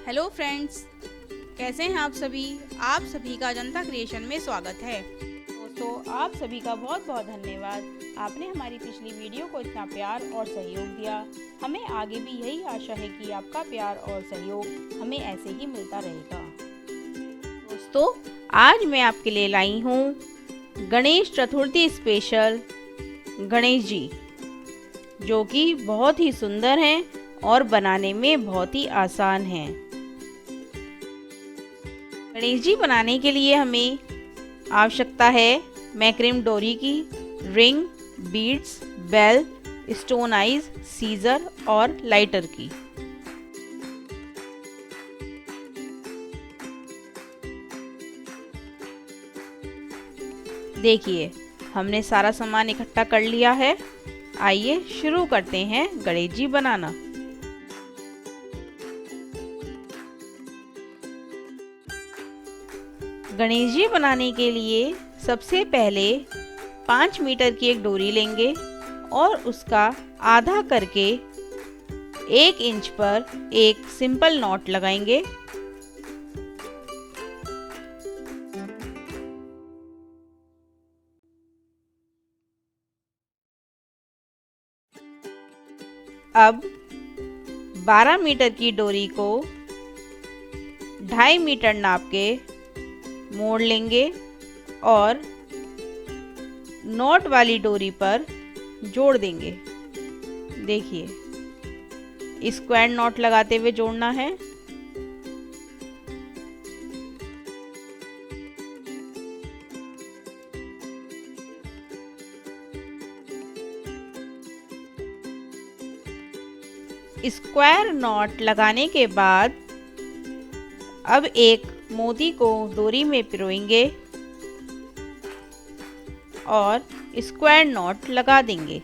Hello friends, कैसे हैं आप सभी। आप सभी का जनता क्रिएशन में स्वागत है। दोस्तों, आप सभी का बहुत बहुत धन्यवाद। आपने हमारी पिछली वीडियो को इतना प्यार और सहयोग दिया। हमें आगे भी यही आशा है कि आपका प्यार और सहयोग हमें ऐसे ही मिलता रहेगा। दोस्तों, आज मैं आपके लिए लाई हूँ गणेश चतुर्थी स्पेशल गणेश जी, जो कि बहुत ही सुंदर हैं और बनाने में बहुत ही आसान हैं। गणेश जी बनाने के लिए हमें आवश्यकता है मैक्रिम डोरी की, ring, beads, bell, stone eyes, scissor और लाइटर की। देखिए, हमने सारा सामान इकट्ठा कर लिया है। आइए शुरू करते हैं गणेश जी बनाना। गणेश जी बनाने के लिए सबसे पहले 5 मीटर की एक डोरी लेंगे और उसका आधा करके 1 इंच पर एक सिंपल नॉट लगाएंगे। अब 12 मीटर की डोरी को 2.5 मीटर नाप के मोड़ लेंगे और नॉट वाली डोरी पर जोड़ देंगे। देखिए, स्क्वायर नॉट लगाते हुए जोड़ना है। स्क्वायर नॉट लगाने के बाद अब एक मोती को डोरी में पिरोएंगे और स्क्वायर नॉट लगा देंगे।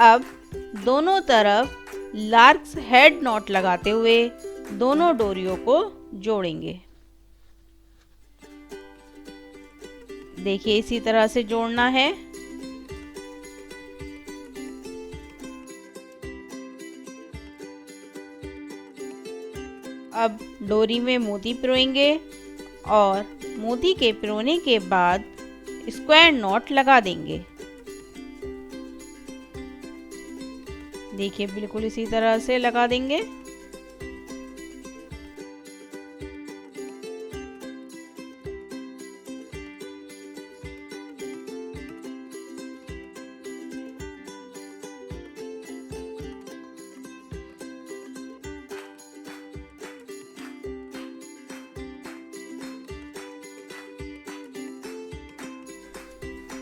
अब दोनों तरफ लार्क्स हेड नॉट लगाते हुए दोनों डोरियों को जोड़ेंगे। देखिए, इसी तरह से जोड़ना है। अब डोरी में मोती पिरोएंगे और मोती के पिरोने के बाद स्क्वायर नॉट लगा देंगे। देखिए, बिल्कुल इसी तरह से लगा देंगे।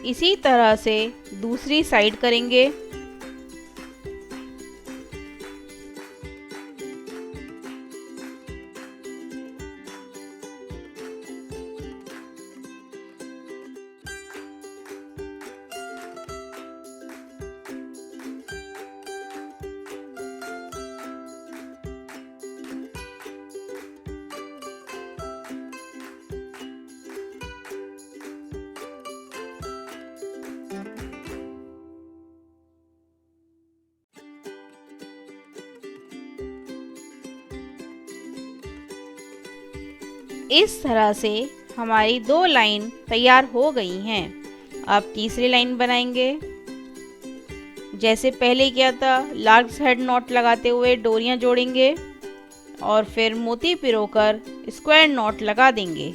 इसी तरह से दूसरी साइड करेंगे। इस तरह से हमारी 2 लाइन तैयार हो गई हैं। अब तीसरी लाइन बनाएंगे। जैसे पहले किया था, लार्क्स हेड नॉट लगाते हुए डोरियां जोड़ेंगे और फिर मोती पिरोकर स्क्वायर नॉट लगा देंगे।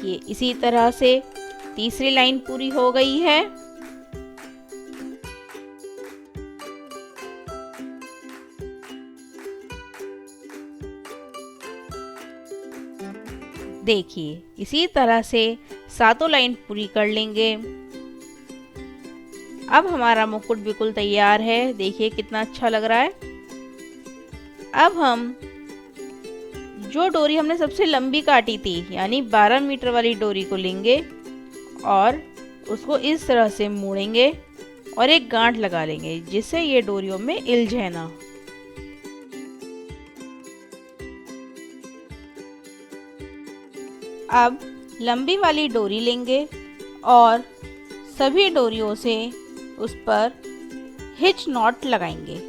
देखिए इसी तरह से तीसरी लाइन पूरी हो गई है। देखिए इसी तरह से सातों लाइन पूरी कर लेंगे। अब हमारा मुकुट बिल्कुल तैयार है। देखिए कितना अच्छा लग रहा है। अब हम जो डोरी हमने सबसे लंबी काटी थी यानी 12 मीटर वाली डोरी को लेंगे और उसको इस तरह से मोड़ेंगे और एक गांठ लगा लेंगे जिससे ये डोरियों में इल्झे ना। अब लंबी वाली डोरी लेंगे और सभी डोरियों से उस पर हिच नॉट लगाएंगे।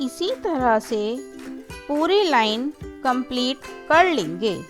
इसी तरह से पूरी लाइन कंप्लीट कर लेंगे।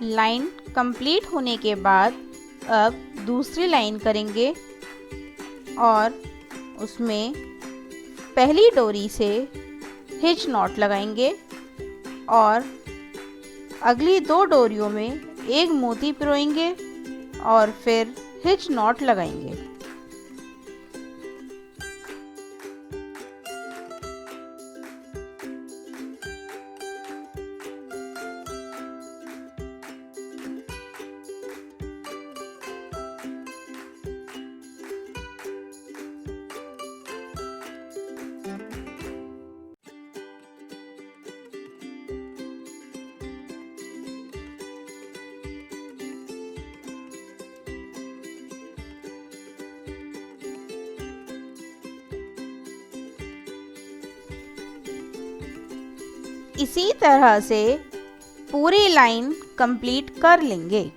लाइन कंप्लीट होने के बाद अब दूसरी लाइन करेंगे और उसमें पहली डोरी से हिच नॉट लगाएंगे और अगली दो डोरियों में एक मोती पिरोएंगे और फिर हिच नॉट लगाएंगे। इसी तरह से पूरी लाइन कंप्लीट कर लेंगे।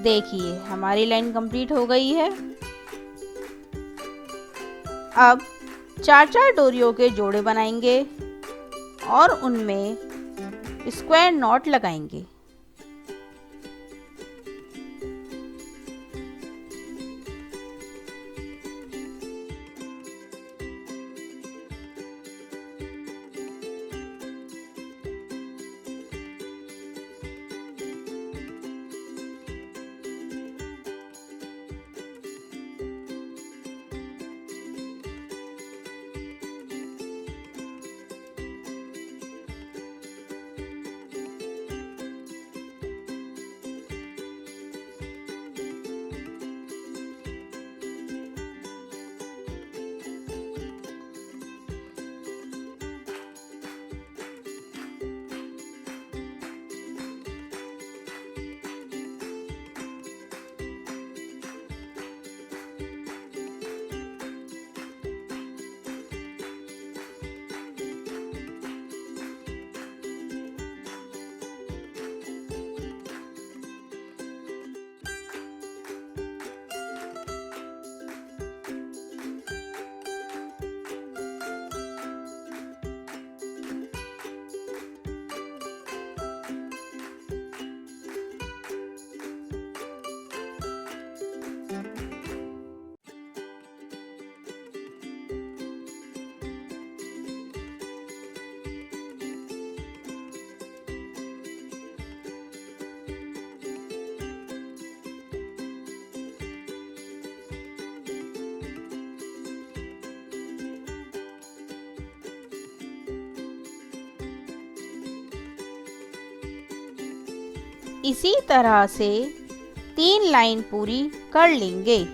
देखिए हमारी लाइन कंप्लीट हो गई है। अब चार चार डोरियों के जोड़े बनाएंगे और उनमें स्क्वायर नॉट लगाएंगे। इसी तरह से 3 लाइन पूरी कर लेंगे।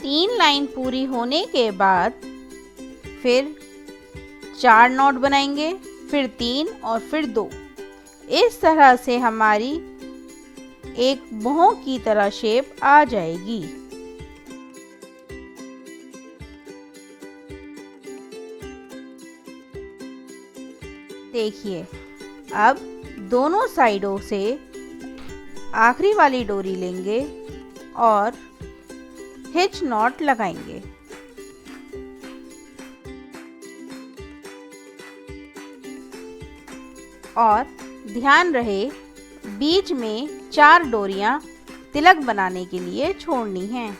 तीन लाइन पूरी होने के बाद फिर 4 नॉट बनाएंगे, फिर 3 और फिर 2। इस तरह से हमारी एक बाहों की तरह शेप आ जाएगी। देखिए, अब दोनों साइडों से आखिरी वाली डोरी लेंगे और हिच नॉट लगाएंगे। और ध्यान रहे, बीच में 4 डोरियां तिलक बनाने के लिए छोड़नी हैं।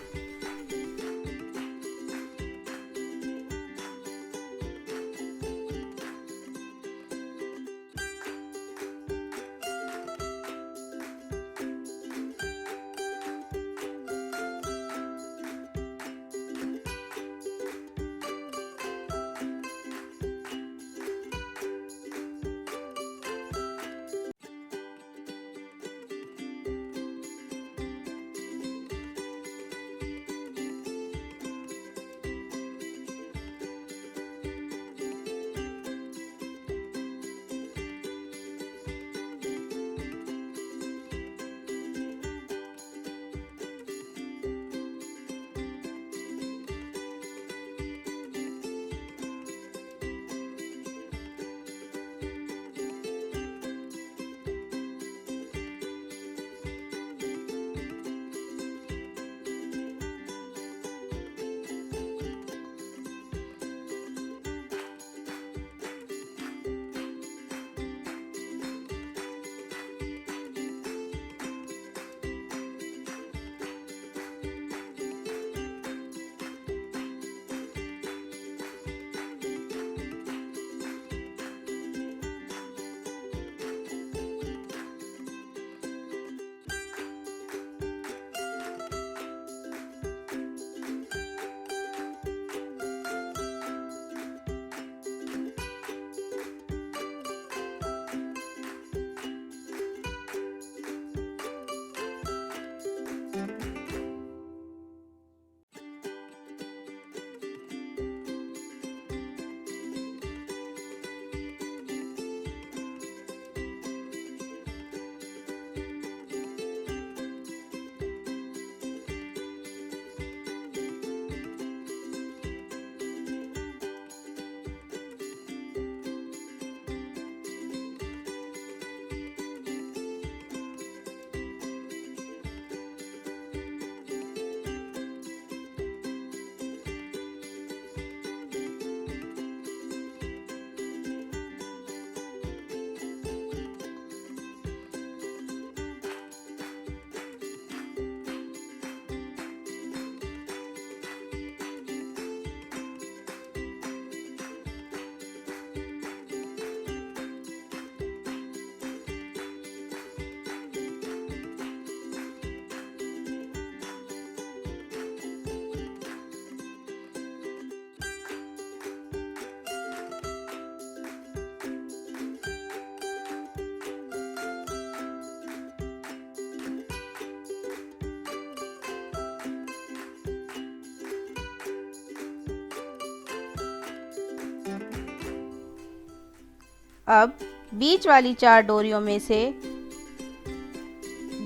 अब बीच वाली 4 डोरियों में से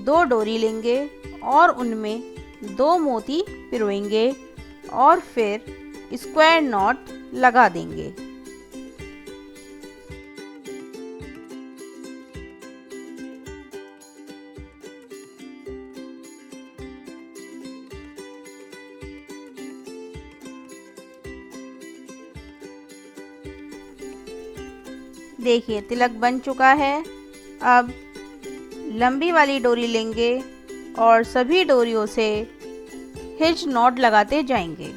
2 डोरी लेंगे और उनमें 2 मोती पिरोएंगे और फिर स्क्वायर नॉट लगा देंगे। देखिए तिलक बन चुका है। अब लंबी वाली डोरी लेंगे और सभी डोरियों से हिंज नॉट लगाते जाएंगे।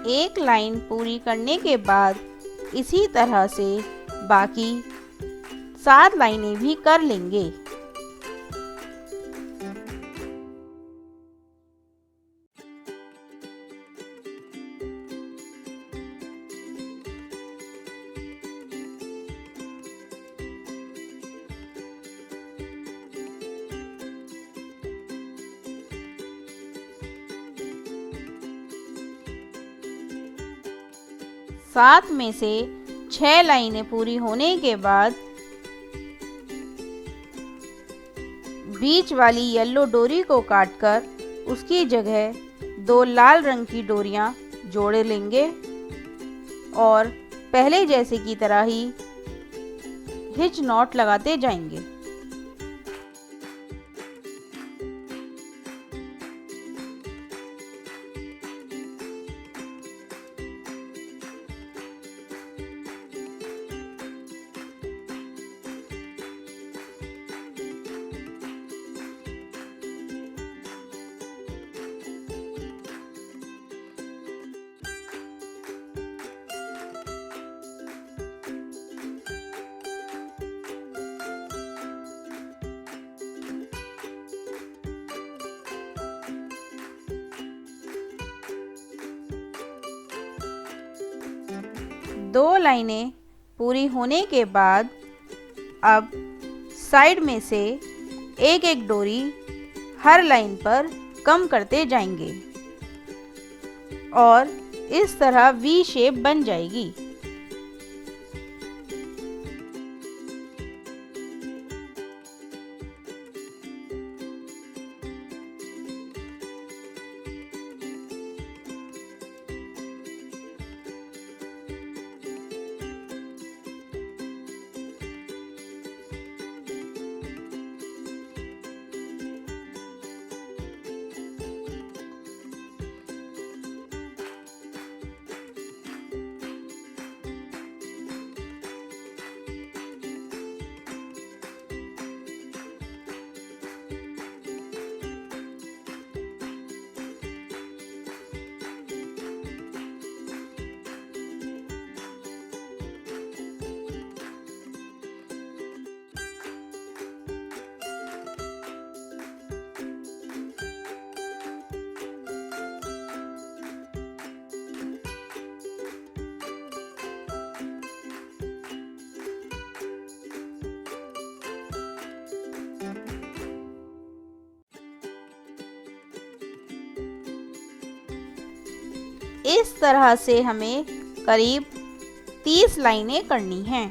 एक लाइन पूरी करने के बाद इसी तरह से बाकी 7 लाइनें भी कर लेंगे। सात में से 6 लाइनें पूरी होने के बाद बीच वाली येलो डोरी को काटकर उसकी जगह 2 लाल रंग की डोरियां जोड़ लेंगे और पहले जैसे की तरह ही हिच नॉट लगाते जाएंगे। दो लाइनें पूरी होने के बाद अब साइड में से एक एक डोरी हर लाइन पर कम करते जाएंगे और इस तरह वी शेप बन जाएगी। इस तरह से हमें करीब 30 लाइनें करनी हैं।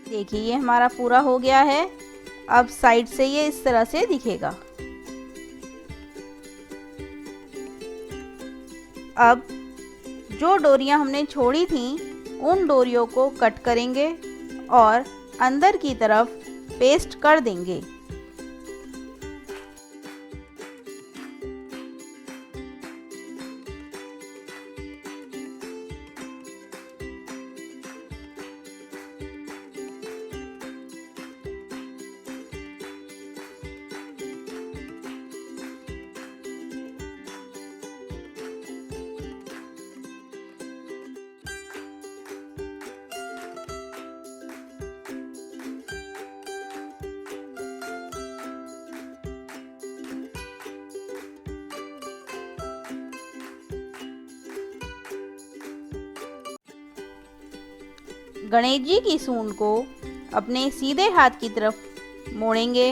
देखिए ये हमारा पूरा हो गया है। अब साइड से ये इस तरह से दिखेगा। अब जो डोरियां हमने छोड़ी थीं उन डोरियों को कट करेंगे और अंदर की तरफ पेस्ट कर देंगे। गणेश जी की सूंड को अपने सीधे हाथ की तरफ मोड़ेंगे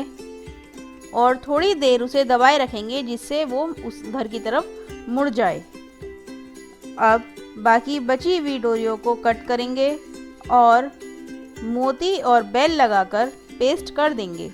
और थोड़ी देर उसे दबाए रखेंगे जिससे वो उस घर की तरफ मुड़ जाए। अब बाकी बची हुई डोरियों को कट करेंगे और मोती और बेल लगाकर पेस्ट कर देंगे।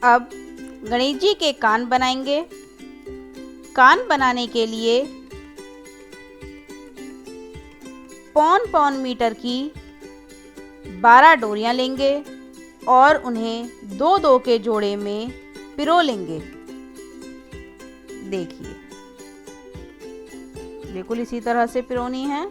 अब गणेश जी के कान बनाएंगे। कान बनाने के लिए 1.25 मीटर की 12 डोरियां लेंगे और उन्हें 2-2 के जोड़े में पिरो लेंगे। देखिए, बिल्कुल इसी तरह से पिरोनी है।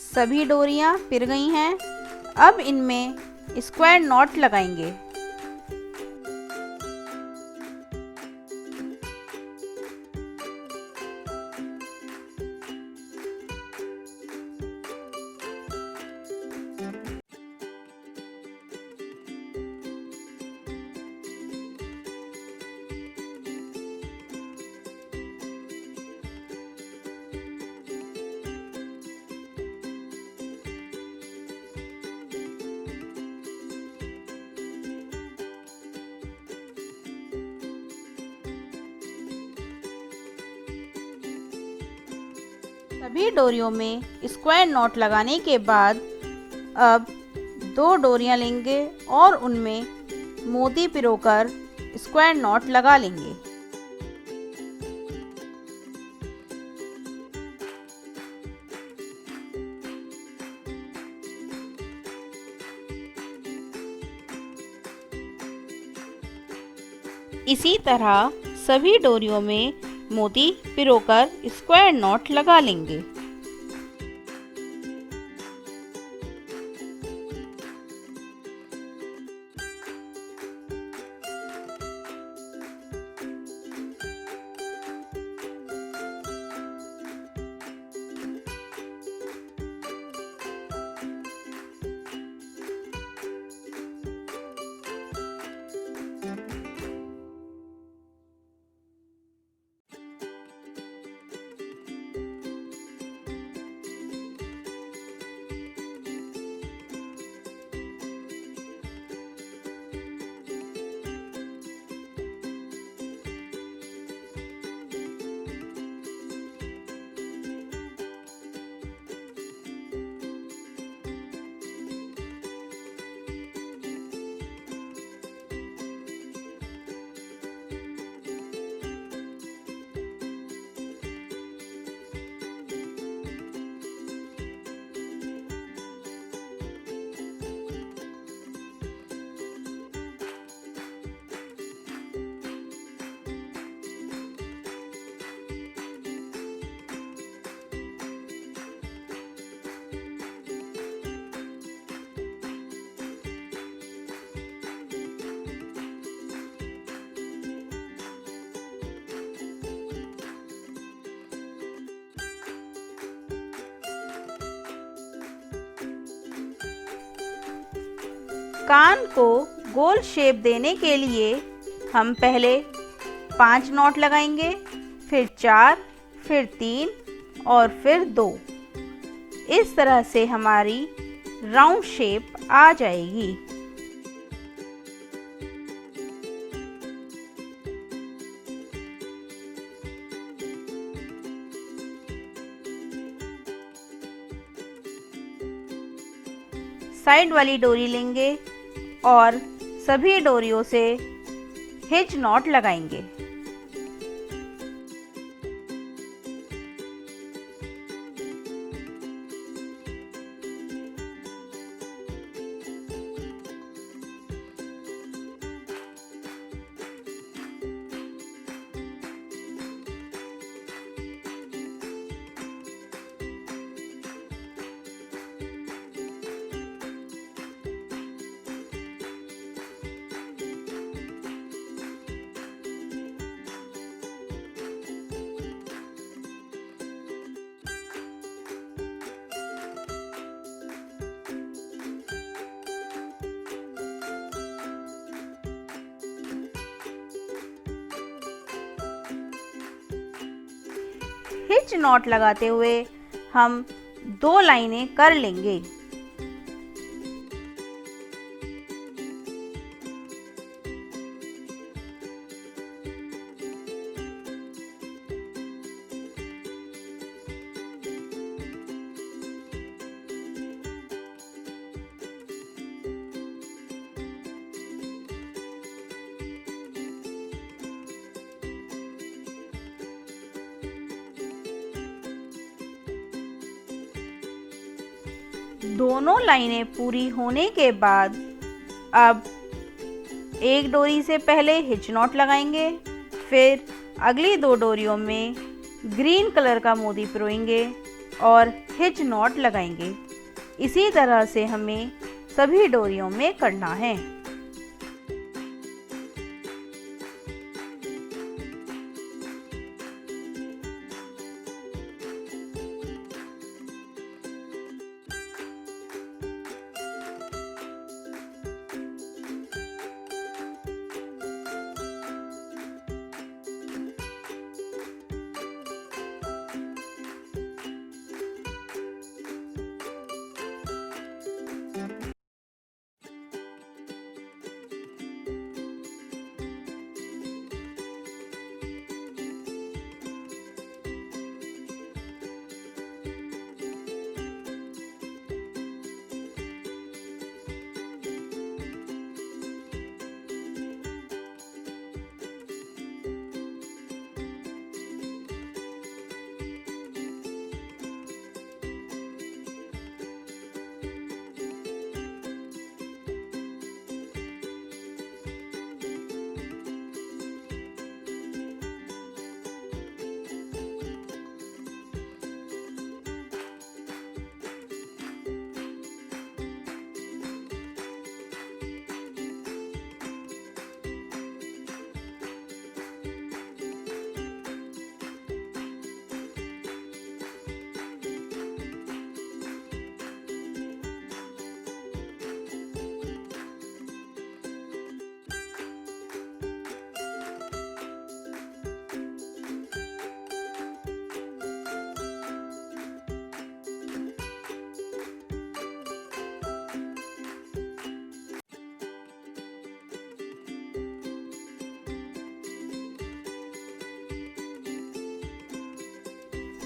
सभी डोरियां पिर गई हैं। अब इनमें स्क्वायर नॉट लगाएंगे। सभी डोरियों में स्क्वायर नॉट लगाने के बाद अब 2 डोरियां लेंगे और उनमें मोती पिरोकर स्क्वायर नॉट लगा लेंगे। इसी तरह सभी डोरियों में मोती पिरोकर स्क्वायर नॉट लगा लेंगे। कान को गोल शेप देने के लिए हम पहले 5 नॉट लगाएंगे, फिर 4, फिर 3 और फिर 2। इस तरह से हमारी राउंड शेप आ जाएगी। साइड वाली डोरी लेंगे और सभी डोरियों से हिंज नॉट लगाएंगे। हिंज नॉट लगाते हुए हम 2 लाइनें कर लेंगे। दोनों लाइनें पूरी होने के बाद अब एक डोरी से पहले हिच नॉट लगाएंगे, फिर अगली 2 डोरियों में ग्रीन कलर का मोती पिरोएंगे और हिच नॉट लगाएंगे। इसी तरह से हमें सभी डोरियों में करना है।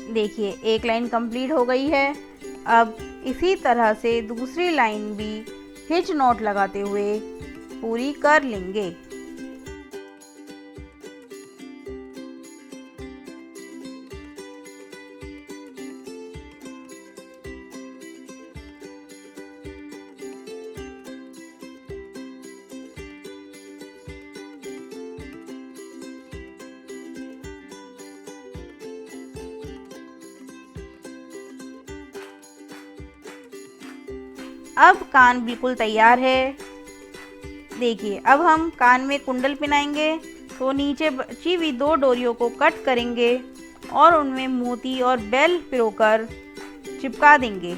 देखिए एक लाइन कंप्लीट हो गई है। अब इसी तरह से दूसरी लाइन भी हिच नॉट लगाते हुए पूरी कर लेंगे। अब कान बिल्कुल तैयार है। देखिए अब हम कान में कुंडल पहनाएंगे, तो नीचे बची हुई 2 डोरियों को कट करेंगे और उनमें मोती और बेल पिरोकर चिपका देंगे।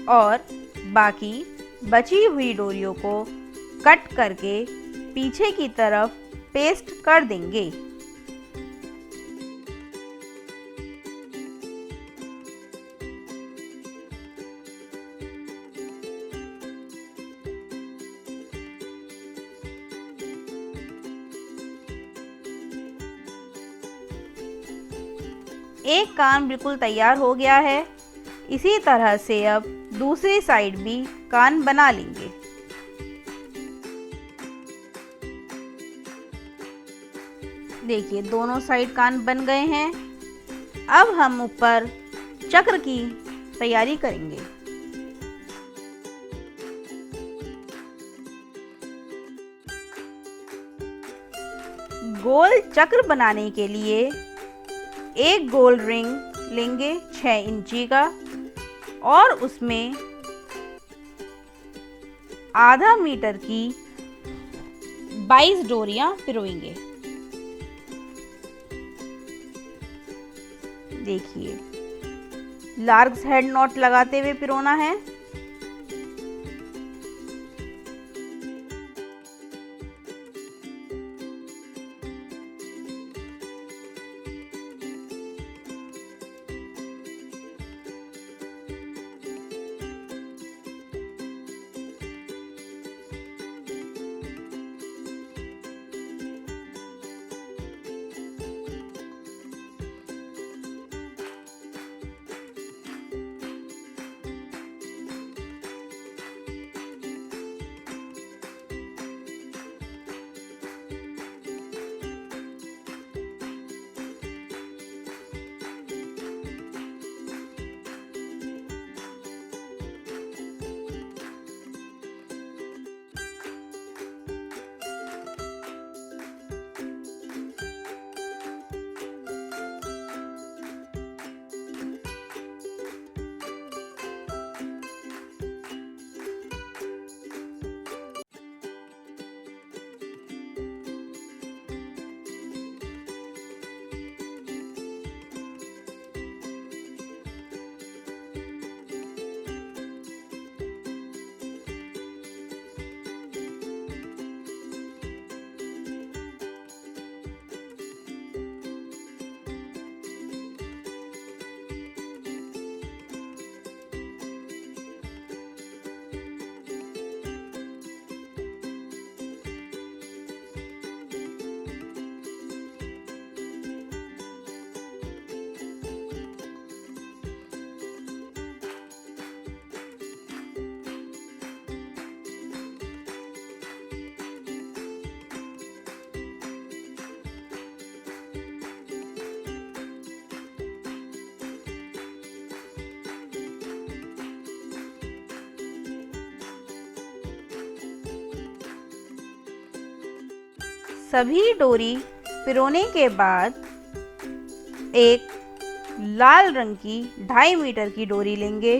और बाकी बची हुई डोरियों को कट करके पीछे की तरफ पेस्ट कर देंगे। एक कान बिल्कुल तैयार हो गया है। इसी तरह से अब दूसरी साइड भी कान बना लेंगे। देखिए दोनों साइड कान बन गए हैं। अब हम ऊपर चक्र की तैयारी करेंगे। गोल चक्र बनाने के लिए एक गोल रिंग लेंगे 6 इंची का और उसमें आधा मीटर की 22 डोरियां पिरोएंगे। देखिए, लार्क्स हेड नॉट लगाते हुए पिरोना है। सभी डोरी पिरोने के बाद एक लाल रंग की 2.5 मीटर की डोरी लेंगे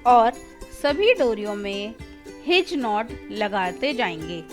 और सभी डोरियों में हिच नॉट लगाते जाएंगे।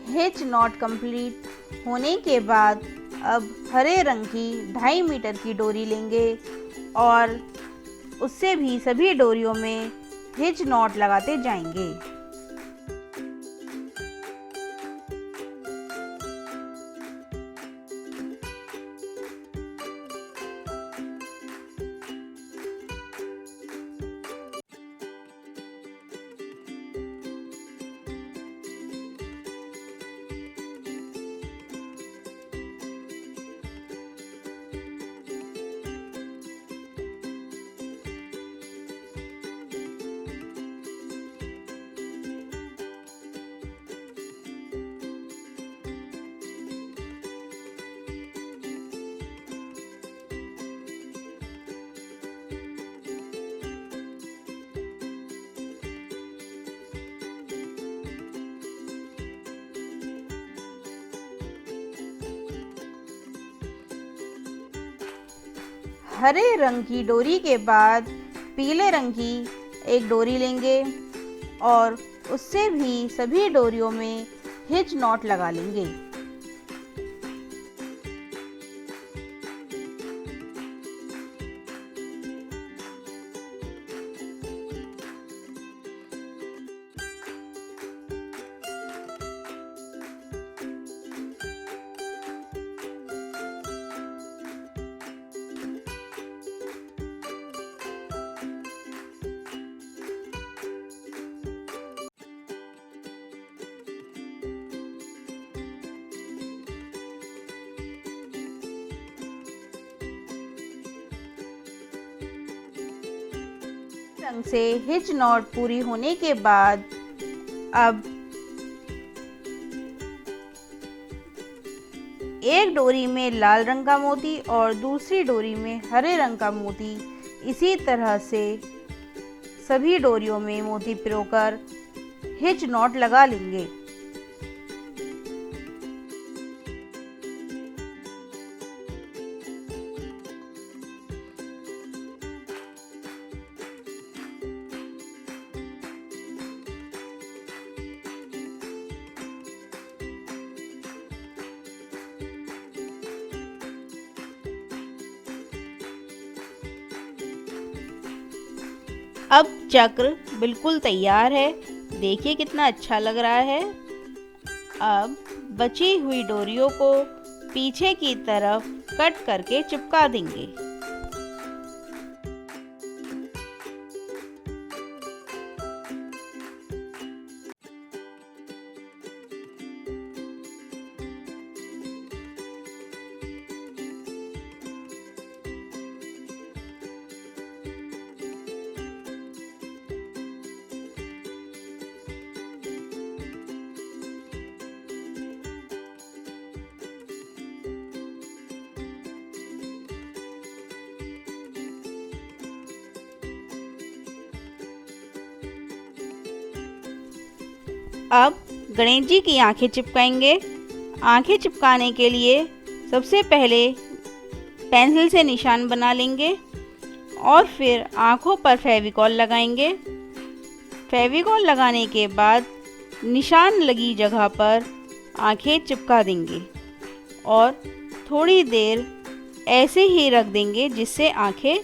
हिच नॉट कंप्लीट होने के बाद अब हरे रंग की 2.5 मीटर की डोरी लेंगे और उससे भी सभी डोरियों में हिच नॉट लगाते जाएंगे। हरे रंग की डोरी के बाद पीले रंग की एक डोरी लेंगे और उससे भी सभी डोरियों में हिंज नॉट लगा लेंगे। रंग से हिंज नॉट पूरी होने के बाद अब एक डोरी में लाल रंग का मोती और दूसरी डोरी में हरे रंग का मोती इसी तरह से सभी डोरियों में मोती पिरोकर हिंज नॉट लगा लेंगे। अब चक्र बिल्कुल तैयार है। देखिए कितना अच्छा लग रहा है। अब बची हुई डोरियों को पीछे की तरफ कट करके चिपका देंगे। अब गणेश जी की आंखें चिपकाएंगे। आंखें चिपकाने के लिए सबसे पहले पेंसिल से निशान बना लेंगे और फिर आंखों पर फेविकॉल लगाएंगे। फेविकॉल लगाने के बाद निशान लगी जगह पर आंखें चिपका देंगे और थोड़ी देर ऐसे ही रख देंगे जिससे आंखें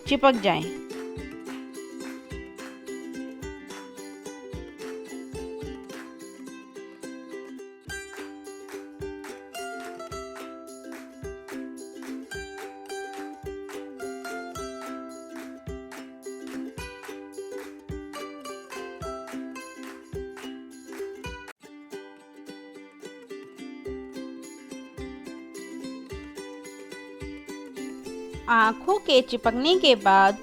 चिपक जाएं। आँखों के चिपकने के बाद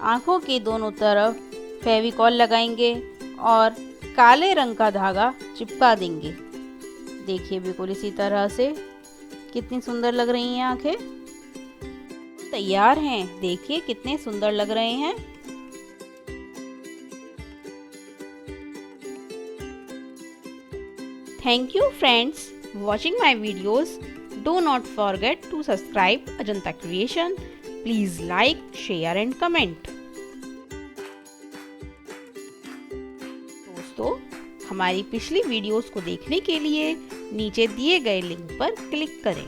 आँखों की दोनों तरफ फेविकॉल लगाएंगे और काले रंग का धागा चिपका देंगे। देखिए बिल्कुल इसी तरह से कितनी सुंदर लग रही हैं आँखें। तैयार हैं। देखिए कितने सुंदर लग रहे हैं। Thank you friends watching my videos. Do not forget to subscribe Ajanta Creation. Please like, share and comment. दोस्तों हमारी पिछली वीडियोस को देखने के लिए नीचे दिए गए लिंक पर क्लिक करें।